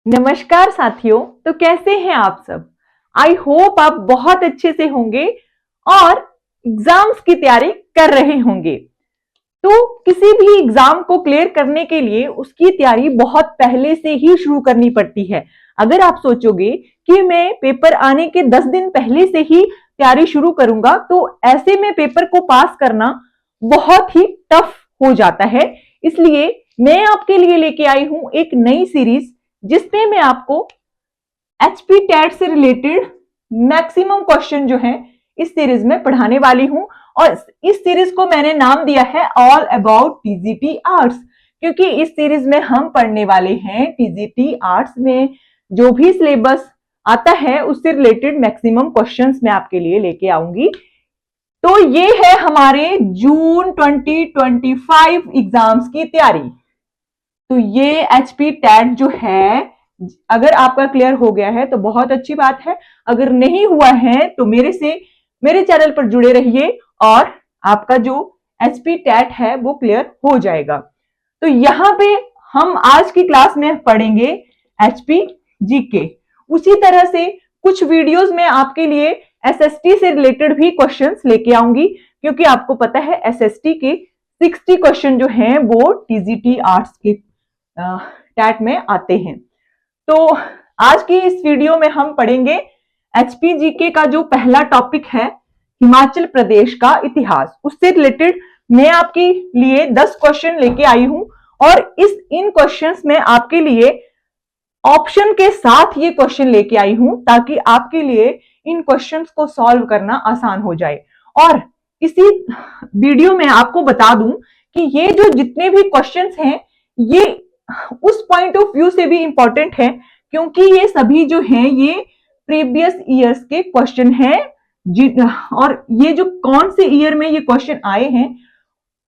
नमस्कार साथियों। तो कैसे हैं आप सब? आई होप आप बहुत अच्छे से होंगे और एग्जाम्स की तैयारी कर रहे होंगे। तो किसी भी एग्जाम को क्लियर करने के लिए उसकी तैयारी बहुत पहले से ही शुरू करनी पड़ती है। अगर आप सोचोगे कि मैं पेपर आने के 10 दिन पहले से ही तैयारी शुरू करूंगा तो ऐसे में पेपर को पास करना बहुत ही टफ हो जाता है। इसलिए मैं आपके लिए लेके आई हूं एक नई सीरीज जिसमें मैं आपको एचपी टैट से रिलेटेड मैक्सिमम क्वेश्चन जो है इस सीरीज में पढ़ाने वाली हूं। और इस सीरीज को मैंने नाम दिया है ऑल अबाउट टीजीटी आर्ट्स, क्योंकि इस सीरीज में हम पढ़ने वाले हैं टीजीटी आर्ट्स में जो भी सिलेबस आता है उससे रिलेटेड मैक्सिमम क्वेश्चंस मैं आपके लिए लेके आऊंगी। तो ये है हमारे जून 2025 एग्जाम्स की तैयारी। तो ये एचपी टैट जो है, अगर आपका क्लियर हो गया है तो बहुत अच्छी बात है। अगर नहीं हुआ है तो मेरे चैनल पर जुड़े रहिए और आपका जो एचपी टैट है वो क्लियर हो जाएगा। तो यहाँ पे हम आज की क्लास में पढ़ेंगे एचपी जीके। उसी तरह से कुछ वीडियोस में आपके लिए एसएसटी से रिलेटेड भी क्वेश्चंस लेके आऊंगी, क्योंकि आपको पता है एसएसटी के 60 क्वेश्चन जो हैं वो टीजीटी आर्ट्स के टैट में आते हैं। तो आज की इस वीडियो में हम पढ़ेंगे एचपीजीके का जो पहला टॉपिक है हिमाचल प्रदेश का इतिहास। उससे रिलेटेड मैं आपके लिए 10 क्वेश्चन लेके आई हूं और इन क्वेश्चंस में आपके लिए ऑप्शन के साथ ये क्वेश्चन लेके आई हूं ताकि आपके लिए इन क्वेश्चंस को सॉल्व करना आसान हो जाए। और इसी वीडियो में आपको बता दूं कि ये जो जितने भी क्वेश्चंस हैं ये उस पॉइंट ऑफ व्यू से भी इंपॉर्टेंट है, क्योंकि ये सभी जो हैं ये प्रीवियस ईयर्स के क्वेश्चन हैं। और ये जो कौन से ईयर में ये क्वेश्चन आए हैं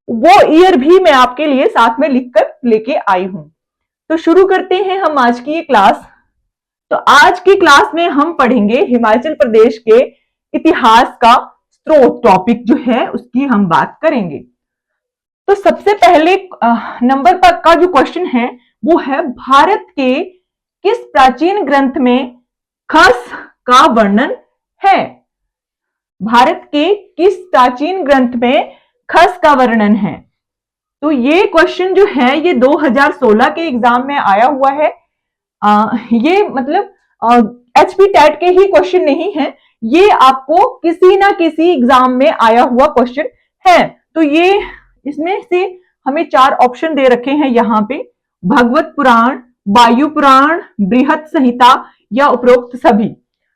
वो ईयर भी मैं आपके लिए साथ में लिखकर लेके आई हूं। तो शुरू करते हैं हम आज की ये क्लास। तो आज की क्लास में हम पढ़ेंगे हिमाचल प्रदेश के इतिहास का स्रोत टॉपिक जो है उसकी हम बात करेंगे। तो सबसे पहले नंबर पर का जो क्वेश्चन है वो है भारत के किस प्राचीन ग्रंथ में खस का वर्णन है? भारत के किस प्राचीन ग्रंथ में खस का वर्णन है? तो ये क्वेश्चन जो है ये 2016 के एग्जाम में आया हुआ है। ये मतलब एचपी टैट के ही क्वेश्चन नहीं है, ये आपको किसी ना किसी एग्जाम में आया हुआ क्वेश्चन है। तो ये इसमें से हमें 4 ऑप्शन दे रखे हैं यहाँ पे, भगवत पुराण, वायु पुराण, बृहत संहिता या उपरोक्त सभी।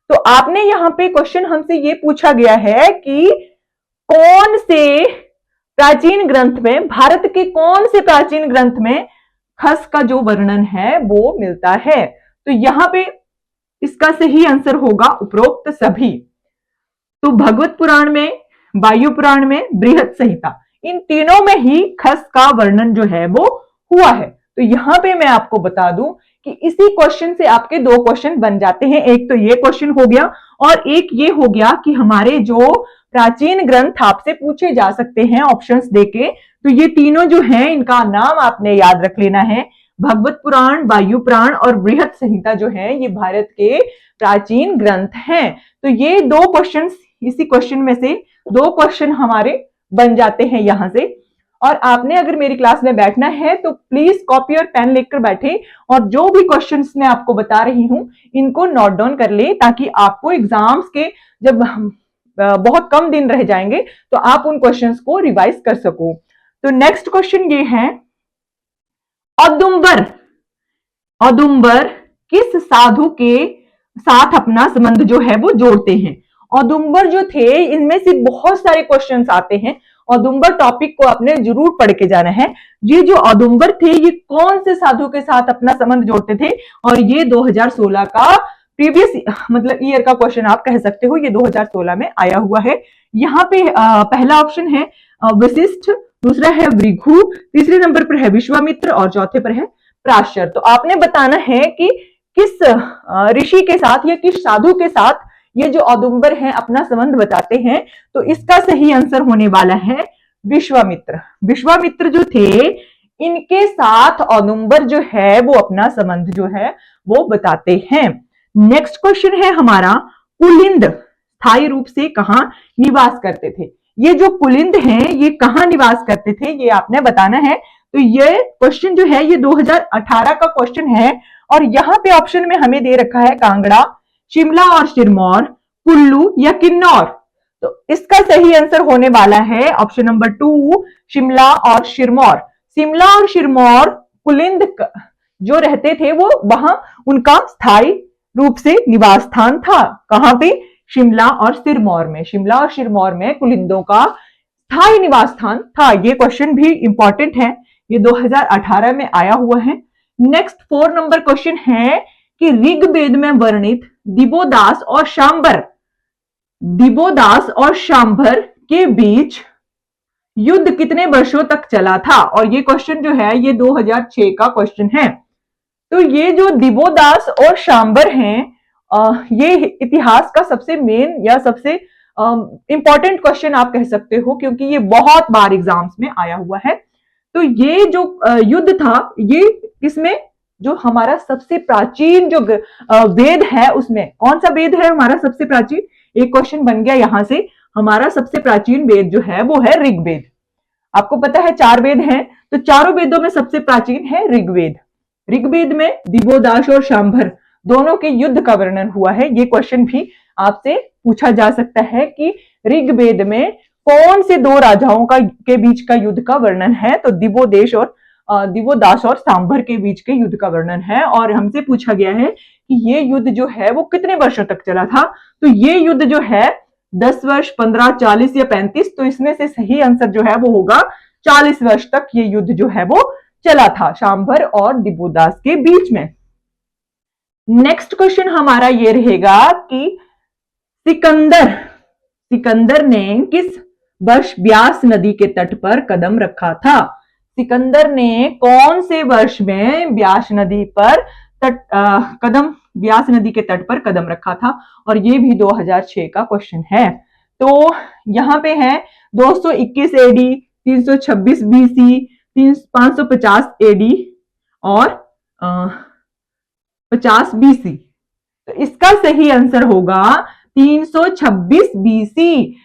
तो आपने यहाँ पे क्वेश्चन हमसे ये पूछा गया है कि कौन से प्राचीन ग्रंथ में, भारत के कौन से प्राचीन ग्रंथ में खस का जो वर्णन है वो मिलता है? तो यहाँ पे इसका सही आंसर होगा उपरोक्त सभी। तो भगवत पुराण में, वायु पुराण में, बृहत संहिता, इन तीनों में ही खस का वर्णन जो है वो हुआ है। तो यहाँ पे मैं आपको बता दूं कि इसी क्वेश्चन से आपके 2 क्वेश्चन बन जाते हैं। एक तो ये क्वेश्चन हो गया और एक ये हो गया कि हमारे जो प्राचीन ग्रंथ आपसे पूछे जा सकते हैं ऑप्शंस देके। तो ये तीनों जो हैं इनका नाम आपने याद रख लेना है, भगवत पुराण, वायु पुराण और बृहत संहिता जो है ये भारत के प्राचीन ग्रंथ हैं। तो ये 2 क्वेश्चन, इसी क्वेश्चन में से 2 क्वेश्चन हमारे बन जाते हैं यहां से। और आपने अगर मेरी क्लास में बैठना है तो प्लीज कॉपी और पेन लेकर बैठे और जो भी क्वेश्चंस मैं आपको बता रही हूं इनको नोट डाउन कर ले, ताकि आपको एग्जाम्स के जब बहुत कम दिन रह जाएंगे तो आप उन क्वेश्चंस को रिवाइज कर सको। तो नेक्स्ट क्वेश्चन ये है, औदुंबर औदुंबर किस साधु के साथ अपना संबंध जो है वो जोड़ते हैं? औदुंबर जो थे, इनमें से बहुत सारे क्वेश्चंस आते हैं। औदुंबर टॉपिक को आपने जरूर पढ़ के जाना है। ये जो औदुंबर थे ये कौन से साधु के साथ अपना संबंध जोड़ते थे? और ये 2016 का प्रीवियस मतलब ईयर का क्वेश्चन आप कह सकते हो, ये 2016 में आया हुआ है। यहाँ पे पहला ऑप्शन है वशिष्ठ, दूसरा है भृगु, तीसरे नंबर पर है विश्वामित्र और चौथे पर है पराशर। तो आपने बताना है कि किस ऋषि के साथ या किस साधु के साथ ये जो औदुंबर हैं अपना संबंध बताते हैं। तो इसका सही आंसर होने वाला है विश्वामित्र। विश्वामित्र जो थे इनके साथ औदुंबर जो है वो अपना संबंध जो है वो बताते हैं। नेक्स्ट क्वेश्चन है हमारा, कुलिंद स्थायी रूप से कहां निवास करते थे? ये जो कुलिंद हैं ये कहां निवास करते थे ये आपने बताना है। तो ये क्वेश्चन जो है ये 2018 का क्वेश्चन है और यहाँ पे ऑप्शन में हमें दे रखा है कांगड़ा, शिमला और सिरमौर, कुल्लू या किन्नौर। तो इसका सही आंसर होने वाला है ऑप्शन नंबर 2, शिमला और सिरमौर। शिमला और सिरमौर कुलिंद जो रहते थे वो वहां उनका स्थायी रूप से निवास स्थान था। कहां पे? शिमला और सिरमौर में। शिमला और सिरमौर में कुलिंदों का स्थायी निवास स्थान था। ये क्वेश्चन भी इंपॉर्टेंट है, ये 2018 में आया हुआ है। नेक्स्ट 4 नंबर क्वेश्चन है कि ऋग्वेद में वर्णित दिवोदास और शांभर के बीच युद्ध कितने वर्षों तक चला था? और ये क्वेश्चन जो है ये 2006 का क्वेश्चन है। तो ये जो दिवोदास और शांभर हैं ये इतिहास का सबसे मेन या सबसे इंपॉर्टेंट क्वेश्चन आप कह सकते हो, क्योंकि ये बहुत बार एग्जाम्स में आया हुआ है। तो ये जो युद्ध था ये इसमें जो हमारा सबसे प्राचीन जो वेद है उसमें कौन सा वेद है हमारा सबसे प्राचीन? एक क्वेश्चन बन गया यहां से। हमारा सबसे प्राचीन वेद जो है वो है ऋग्वेद। आपको पता है 4 वेद हैं, तो चारों वेदों में सबसे प्राचीन है ऋग्वेद। ऋग्वेद में दिवोदास और शांभर दोनों के युद्ध का वर्णन हुआ है। ये क्वेश्चन भी आपसे पूछा जा सकता है कि ऋग्वेद में कौन से 2 राजाओं के बीच का युद्ध का वर्णन है? तो दिवोदास और शांभर के बीच के युद्ध का वर्णन है। और हमसे पूछा गया है कि ये युद्ध जो है वो कितने वर्षों तक चला था? तो ये युद्ध जो है 10 वर्ष, 15, 40 या 35, तो इसमें से सही आंसर जो है वो होगा 40 वर्ष तक ये युद्ध जो है वो चला था शांभर और दिवोदास के बीच में। नेक्स्ट क्वेश्चन हमारा ये रहेगा कि सिकंदर ने किस वर्ष ब्यास नदी के तट पर कदम रखा था? सिकंदर ने कौन से वर्ष में ब्यास नदी के तट पर कदम रखा था? और ये भी 2006 का क्वेश्चन है। तो यहाँ पे है 221 एडी, 326 बीसी, 550 एडी और 50 बीसी। तो इसका सही आंसर होगा 326 बीसी।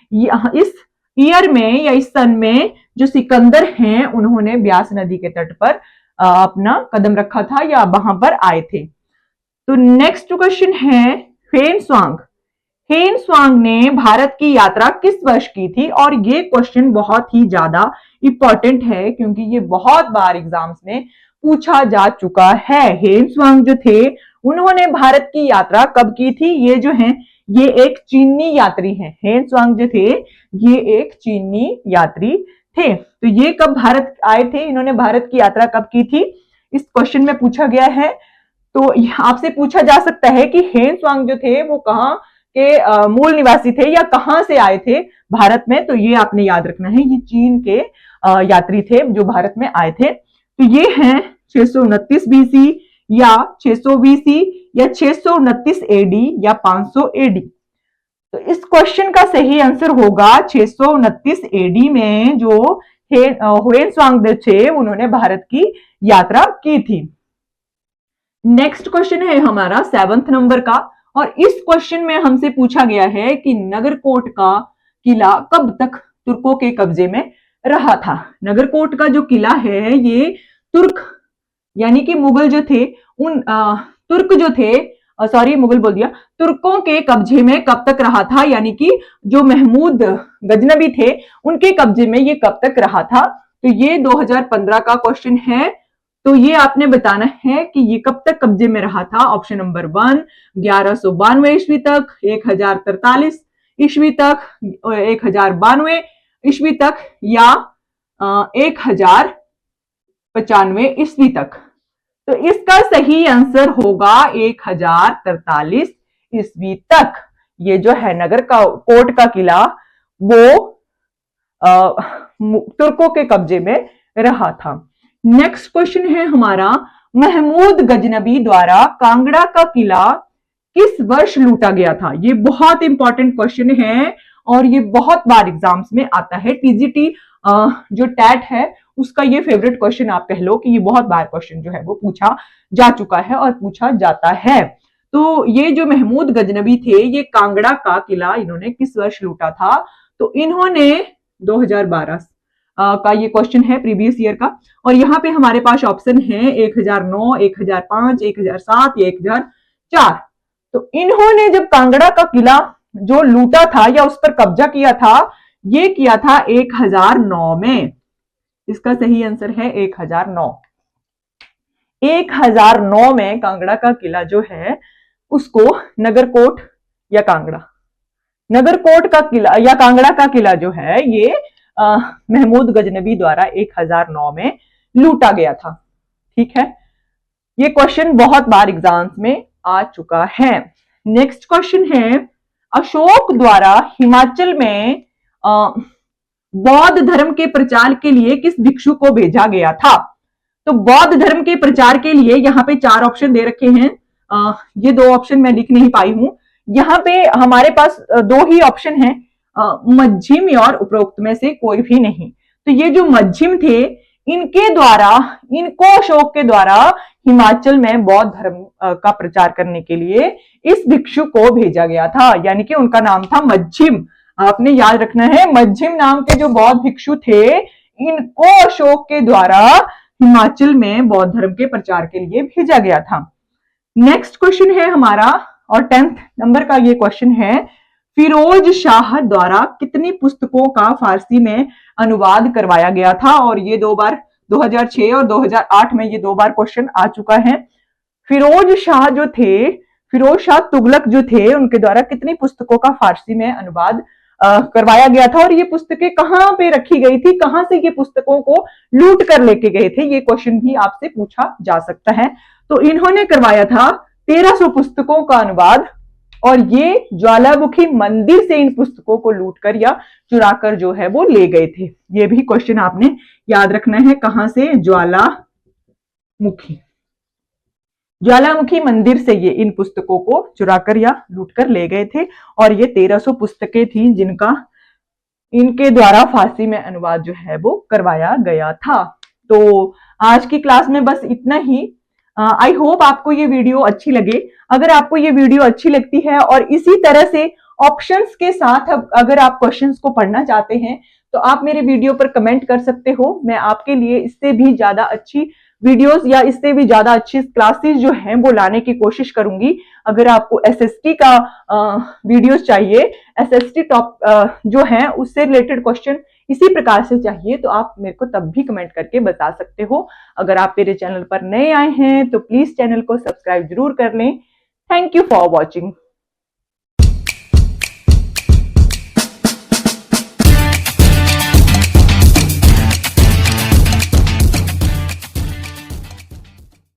इस ईयर में या इस सन में जो सिकंदर हैं उन्होंने ब्यास नदी के तट पर अपना कदम रखा था या वहां पर आए थे। तो नेक्स्ट क्वेश्चन है हेनस्वांग ने भारत की यात्रा किस वर्ष की थी? और ये क्वेश्चन बहुत ही ज्यादा इंपॉर्टेंट है क्योंकि ये बहुत बार एग्जाम्स में पूछा जा चुका है। हेनस्वांग जो थे उन्होंने भारत की यात्रा कब की थी? ये जो है ये एक चीनी यात्री हैं। हेनस्वांग जो थे ये एक चीनी यात्री थे। तो ये कब भारत आए थे? इन्होंने भारत की यात्रा कब की थी? इस क्वेश्चन में पूछा गया है। तो आपसे पूछा जा सकता है कि हेनस्वांग जो थे वो कहाँ के मूल निवासी थे या कहां से आए थे भारत में? तो ये आपने याद रखना है, ये चीन के यात्री थे जो भारत में आए थे। तो ये हैं 629 बीसी या 600 बीसी या 629 एडी या 500 एडी। तो इस क्वेश्चन का सही आंसर होगा 629 एडी में जो हेनस्वांग थे उन्होंने भारत की यात्रा की थी। नेक्स्ट क्वेश्चन है हमारा 7th नंबर का और इस क्वेश्चन में हमसे पूछा गया है कि नगरकोट का किला कब तक तुर्कों के कब्जे में रहा था? नगरकोट का जो किला है ये तुर्क यानी कि मुगल जो थे तुर्कों के कब्जे में कब तक रहा था? यानी कि जो महमूद गजनबी थे उनके कब्जे में ये कब तक रहा था? तो ये 2015 का क्वेश्चन है। तो ये आपने बताना है कि ये कब तक कब्जे में रहा था। ऑप्शन नंबर 1 1192 ईस्वी तक, 1043 ईस्वी तक, 1092 ईस्वी तक या 1095 ईस्वी तक। तो इसका सही आंसर होगा 1043 ईस्वी तक। ये जो है नगर का कोट का किला वो तुर्कों के कब्जे में रहा था। नेक्स्ट क्वेश्चन है हमारा महमूद गजनबी द्वारा कांगड़ा का किला किस वर्ष लूटा गया था? ये बहुत इंपॉर्टेंट क्वेश्चन है और ये बहुत बार एग्जाम्स में आता है। टीजीटी जो टैट है उसका ये फेवरेट क्वेश्चन आप कह लो कि ये बहुत बार क्वेश्चन जो है वो पूछा जा चुका है और पूछा जाता है। तो ये जो महमूद गजनबी थे, ये कांगड़ा का किला इन्होंने किस वर्ष लूटा था? तो इन्होंने 2012 का ये क्वेश्चन है प्रीवियस ईयर का। और यहाँ पे हमारे पास ऑप्शन है 1009, 1005, 1007 या 1004। तो इन्होंने जब कांगड़ा का किला जो लूटा था या उस पर कब्जा किया था, ये किया था 1009 में। इसका सही आंसर है 1009। 1009 में कांगड़ा का किला जो है उसको नगरकोट या कांगड़ा, नगरकोट का किला या कांगड़ा का किला जो है ये महमूद गजनबी द्वारा 1009 में लूटा गया था। ठीक है, ये क्वेश्चन बहुत बार एग्जाम्स में आ चुका है। नेक्स्ट क्वेश्चन है, अशोक द्वारा हिमाचल में बौद्ध धर्म के प्रचार के लिए किस भिक्षु को भेजा गया था? तो बौद्ध धर्म के प्रचार के लिए यहाँ पे 4 ऑप्शन दे रखे हैं। ये 2 ऑप्शन मैं लिख नहीं पाई हूं। यहाँ पे हमारे पास 2 ही ऑप्शन है, मध्यम और उपरोक्त में से कोई भी नहीं। तो ये जो मध्यम थे, इनके द्वारा, इनको अशोक के द्वारा हिमाचल में बौद्ध धर्म का प्रचार करने के लिए इस भिक्षु को भेजा गया था, यानी कि उनका नाम था मध्यम। आपने याद रखना है, मध्यम नाम के जो बौद्ध भिक्षु थे, इनको अशोक के द्वारा हिमाचल में बौद्ध धर्म के प्रचार के लिए भेजा गया था। नेक्स्ट क्वेश्चन है हमारा, और 10th नंबर का ये क्वेश्चन है, फिरोज शाह द्वारा कितनी पुस्तकों का फारसी में अनुवाद करवाया गया था? और ये 2 बार, 2006 और 2008 में ये 2 बार क्वेश्चन आ चुका है। फिरोज शाह जो थे, फिरोज शाह तुगलक जो थे, उनके द्वारा कितनी पुस्तकों का फारसी में अनुवाद करवाया गया था? और ये पुस्तकें कहाँ पे रखी गई थी, कहाँ से ये पुस्तकों को लूट कर लेके गए थे? ये क्वेश्चन भी आपसे पूछा जा सकता है। तो इन्होंने करवाया था 1300 पुस्तकों का अनुवाद, और ये ज्वालामुखी मंदिर से इन पुस्तकों को लूटकर या चुराकर जो है वो ले गए थे। ये भी क्वेश्चन आपने याद रखना है, कहां से? ज्वालामुखी मंदिर से ये इन पुस्तकों को चुराकर या लूटकर ले गए थे। और ये 1300 पुस्तकें थी जिनका इनके द्वारा फारसी में अनुवाद जो है वो करवाया गया था। तो आज की क्लास में बस इतना ही। आई होप आपको ये वीडियो अच्छी लगे। अगर आपको ये वीडियो अच्छी लगती है और इसी तरह से ऑप्शंस के साथ अगर आप क्वेश्चंस को पढ़ना चाहते हैं तो आप मेरे वीडियो पर कमेंट कर सकते हो। मैं आपके लिए इससे भी ज्यादा अच्छी वीडियोस या इससे भी ज्यादा अच्छी क्लासेस जो हैं वो लाने की कोशिश करूंगी। अगर आपको एसएसटी का वीडियोस चाहिए, एसएसटी टॉप जो है उससे रिलेटेड क्वेश्चन इसी प्रकार से चाहिए, तो आप मेरे को तब भी कमेंट करके बता सकते हो। अगर आप मेरे चैनल पर नए आए हैं तो प्लीज चैनल को सब्सक्राइब जरूर कर लें। Thank you for watching.